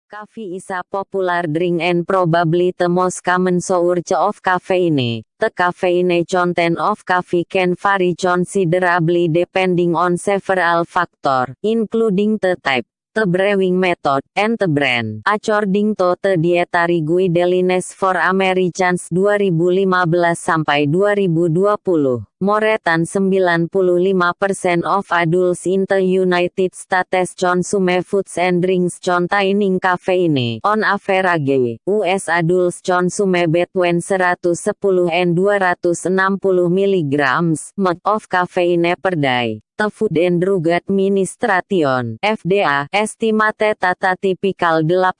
Coffee is a popular drink and probably the most common source of caffeine. The caffeine content of coffee can vary considerably depending on several factors, including the type, the brewing method, and the brand. According to the Dietary Guidelines for Americans 2015-2020, more than 95% of adults in the United States consume foods and drinks containing caffeine. On average, US adults consume between 110 and 260 milligrams of caffeine per day. The Food and Drug Administration (FDA) estimated that a typical 8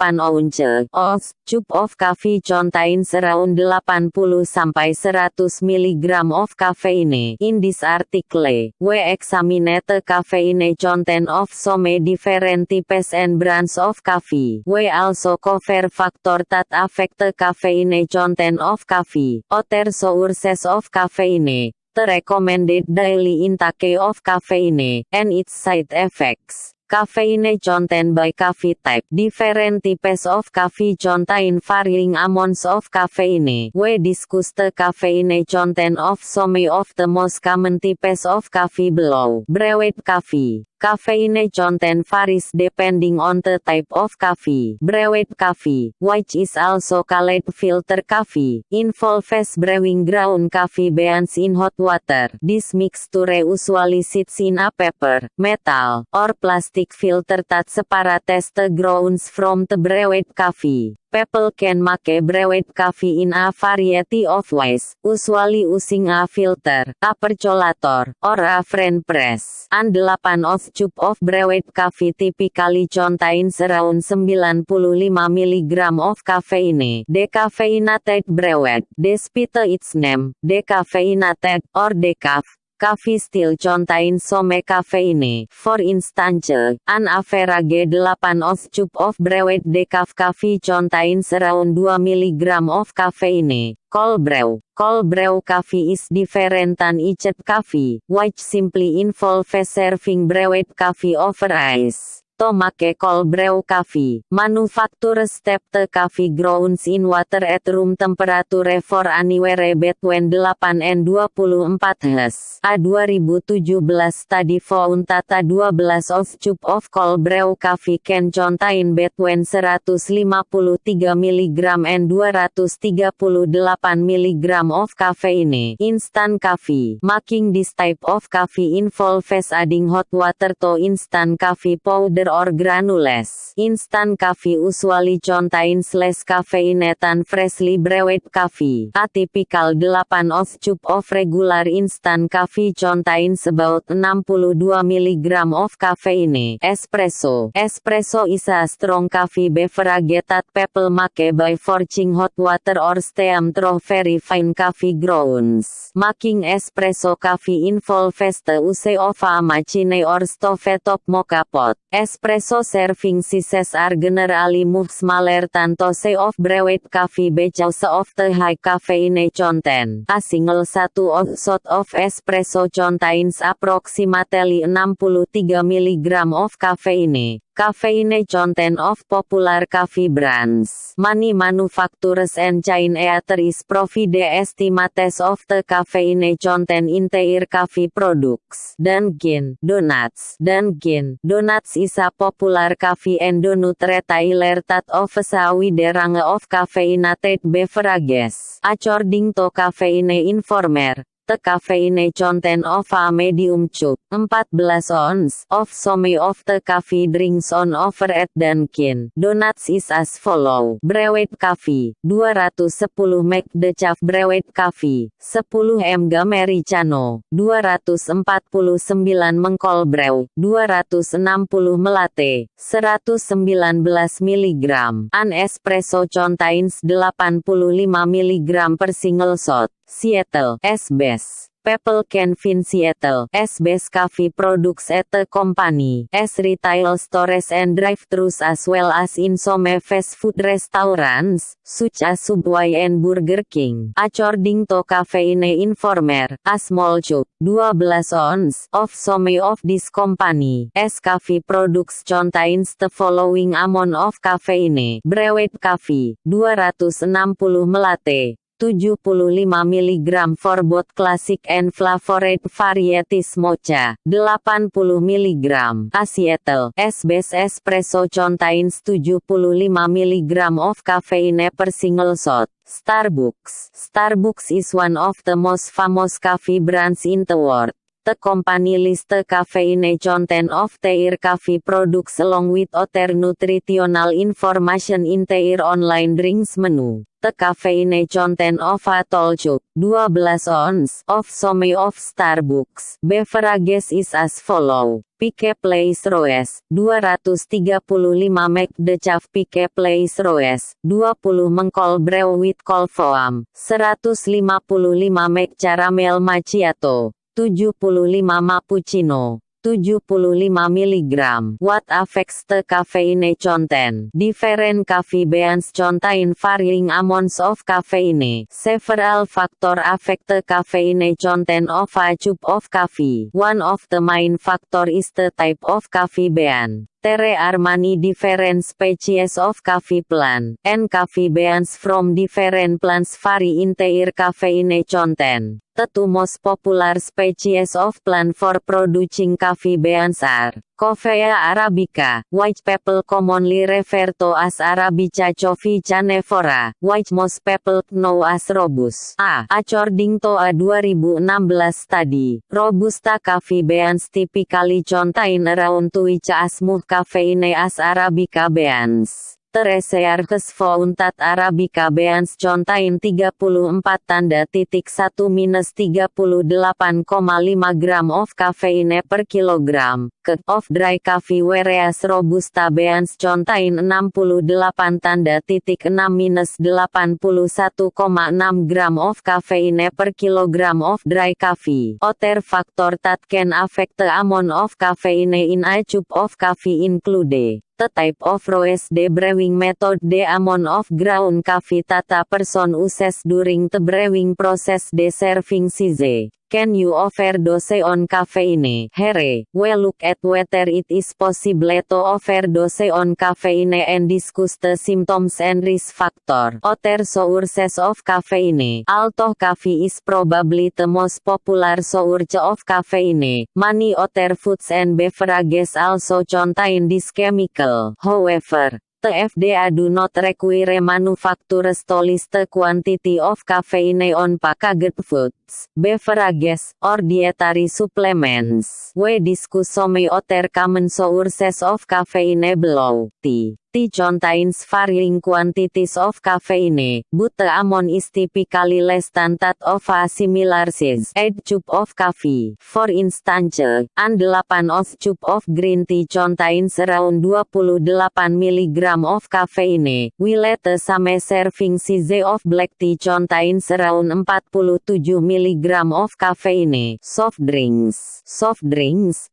ounce cup of coffee contains around 80–100 mg of caffeine. In this article, we examine the caffeine content of some different types and brands of coffee. We also cover factors that affect the caffeine content of coffee, other sources of caffeine, the recommended daily intake of caffeine, and its side effects. Caffeine content by coffee type. Different types of coffee contain varying amounts of caffeine. We discuss the caffeine content of some of the most common types of coffee below. Brewed coffee. Caffeine content varies depending on the type of coffee. Brewed coffee, which is also called filter coffee, involves brewing ground coffee beans in hot water. This mixture usually sits in a paper, metal, or plastic filter that separates the grounds from the brewed coffee. People can make brewed coffee in a variety of ways, usually using a filter, a percolator, or a French press. And 8 ounce cup of brewed coffee typically contains around 95 mg of caffeine. Decaffeinated brewed. Despite its name, decaffeinated, or decaf, coffee still contains some caffeine. For instance, an average 8 ounce cup of brewed decaf coffee contains around 2 mg of caffeine. Cold brew. Cold brew coffee is different than iced coffee, which simply involves serving brewed coffee over ice. To make cold brew coffee, manufacturers step the coffee grounds in water at room temperature for anywhere between 8 and 24 Hz. A 2017 study found that a 12 ounce cup of cold brew coffee can contain between 153 mg and 238 mg of caffeine. Instant coffee. Making this type of coffee involves adding hot water to instant coffee powder or granules. Instant coffee usually contains less caffeine than freshly brewed coffee. A typical 8 ounce cup of regular instant coffee contains about 62 mg of caffeine. Espresso. Espresso is a strong coffee beverage that people make by forcing hot water or steam through very fine coffee grounds. Making espresso coffee involves the use of a machine or stovetop mocha pot. Espresso serving sizes are generally much smaller than those of brewed coffee because of the high caffeine content. A single 1 ounce shot of espresso contains approximately 63 mg of caffeine. Caffeine content of popular coffee brands. Many manufacturers and chain eateries provide estimates of the caffeine content in their coffee products. Dunkin' Donuts. Dunkin' Donuts is a popular coffee and donut retailer that offers a wide range of caffeinated beverages. According to Caffeine Informer, the caffeine content of a medium cup, 14 ounce, of some of the coffee drinks on offer at Dunkin' Donuts is as follows. Brewed coffee, 210 mg decaf brewed coffee, 10 mg americano, 249 mg cold brew, 260 melatte, 119 mg. An espresso contains 85 mg per single shot. Seattle, SBS. People can find Seattle as best coffee products at the company, as retail stores and drive-thrus as well as in some fast food restaurants, such as Subway and Burger King. According to Caffeine Informer, a small cup, 12 ounce, of some of this company, as coffee products contains the following amount of caffeine. Brewed coffee, 260 ml. 75 mg for both classic and flavored varieties mocha, 80 mg. A Seattle S-Base Espresso contains 75 mg of caffeine per single shot. Starbucks is one of the most famous coffee brands in the world. The company lists the caffeine content of their coffee products along with other nutritional information in their online drinks menu. The caffeine content of a tall cup, 12 ounce, of some of Starbucks beverages is as follows. Pike Place Roast, 235 mg. Decaf Pike Place Roast, 20 mengkol brew with cold foam, 155 mg. Caramel Macchiato, 75 Cappuccino, 75 mg. What affects the caffeine content? Different coffee beans contain varying amounts of caffeine. Several factors affect the caffeine content of a cup of coffee. One of the main factors is the type of coffee bean. There are many different species of coffee plant, and coffee beans from different plants vary in their caffeine content. The two most popular species of plant for producing coffee beans are Coffea arabica, which people commonly refer to as Arabica canefora, which most people know as Robusta. According to a 2016 study, Robusta coffee beans typically contain around twice as much caffeine as Arabica beans. The research found that Arabica beans contain 34.1-38,5 gram of caffeine per kilogram of dry coffee, whereas Robusta beans contain 68.6-81,6 gram of caffeine per kilogram of dry coffee. Other factors that can affect the amount of caffeine in a cup of coffee include the type of roast, the brewing method, the amount of ground coffee that a person uses during the brewing process, the serving size. Can you overdose on caffeine? Here, we look at whether it is possible to overdose on caffeine and discuss the symptoms and risk factors. Other sources of caffeine. Although coffee is probably the most popular source of caffeine, many other foods and beverages also contain this chemical. However, the FDA do not require manufacturers to list the quantity of caffeine on packaged foods, beverages, or dietary supplements. We discuss some other common sources of caffeine below. Tea contains varying quantities of caffeine, but the amount is typically less than that of a similar size cup of coffee. For instance, an 8-ounce cup of green tea contains around 28 mg of caffeine, while the same serving size of black tea contains around 47 mg of caffeine. Soft drinks,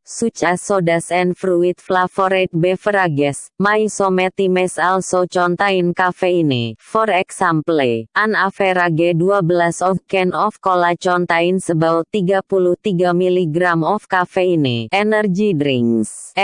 such as sodas and fruit-flavored beverages, may sometimes also contain caffeine. For example, an average 12 can of cola contains about 33 mg of caffeine. Energy drinks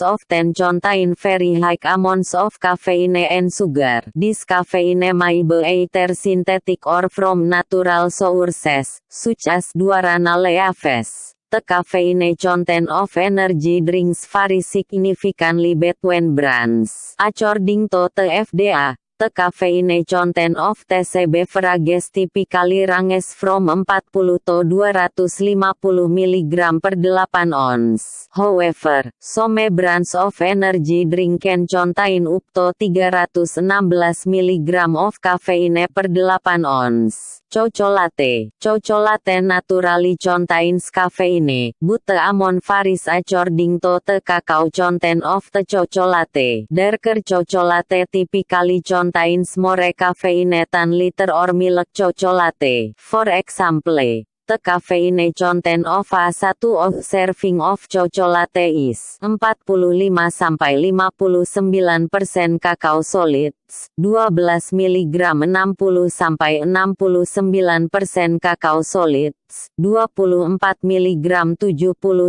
often contain very high amounts of caffeine and sugar. This caffeine may be either synthetic or from natural sources, such as guarana leaves. The caffeine content of energy drinks varies significantly between brands. According to the FDA, the caffeine content of these beverages typically ranges from 40 to 250 mg per 8 ounce. However, some brands of energy drink can contain up to 316 mg of caffeine per 8 ounce. Chocolate naturally contains caffeine, but the amount varies according to the cacao content of the chocolate. Darker chocolate typically contains more caffeine than lighter or milk chocolate. For example, The caffeine content of a 1 of serving of chocolate is 45–59% kakao solids, 12 mg 60–69% kakao solids, 24 mg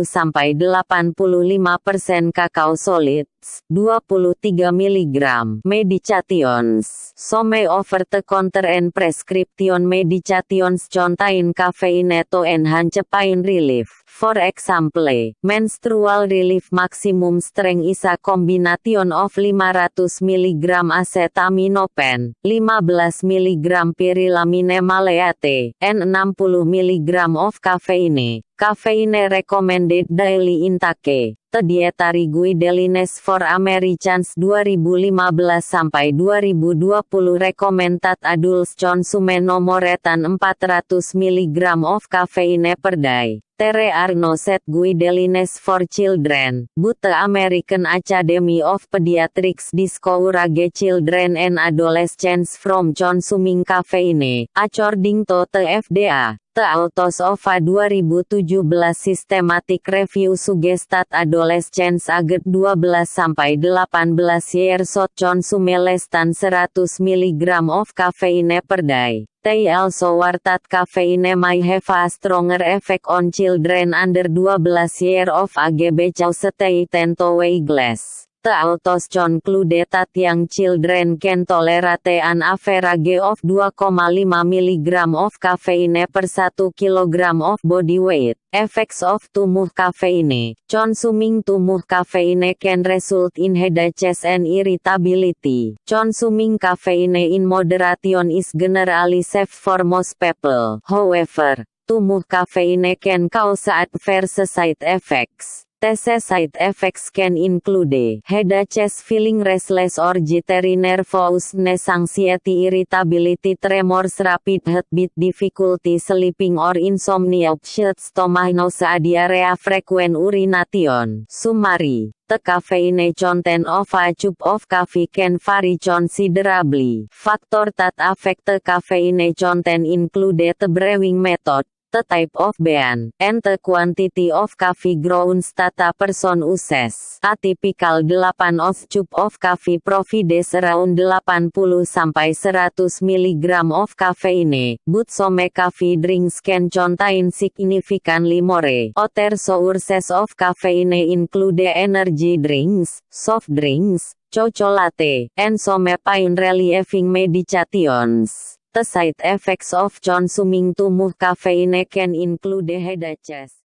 70–85% kakao solids, 23 mg medications. Some over-the-counter and prescription medications contain caffeine to enhance pain relief. For example, menstrual relief maximum strength is a combination of 500 mg acetaminophen, 15 mg pyrilamine maleate, and 60 mg of caffeine. Caffeine recommended daily intake. The Dietary Guidelines for Americans 2015–2020 recommend that adults consume no more than 400 mg of caffeine per day. There are no set guidelines for children, but the American Academy of Pediatrics discourage children and adolescents from consuming caffeine, according to the FDA. The authors of a 2017 systematic review suggest that adolescents aged 12–18 years old consume less than 100 mg of caffeine per day. They also warn that caffeine may have a stronger effect on children under 12 years of age because they tend to weigh less. The authors concluded that young children can tolerate an average of 2,5 mg of caffeine per 1 kg of body weight. Effects of too much caffeine. Consuming too much caffeine can result in headaches and irritability. Consuming caffeine in moderation is generally safe for most people. However, too much caffeine can cause adverse side effects. These side effects can include headaches, feeling restless or jittery, nervousness, anxiety, irritability, tremors, rapid heartbeat, difficulty sleeping or insomnia, upset stomach, nausea, diarrhea, frequent urination. Summary. The caffeine content of a cup of coffee can vary considerably. Factors that affect the caffeine content include the brewing method, the type of bean, and the quantity of coffee grounds that a person uses. A typical 8-ounce cup of coffee provides around 80–100 mg of caffeine, but some coffee drinks can contain significantly more. Other sources of caffeine include energy drinks, soft drinks, chocolate, and some pain-relieving medications. The side effects of consuming too much caffeine can include headaches.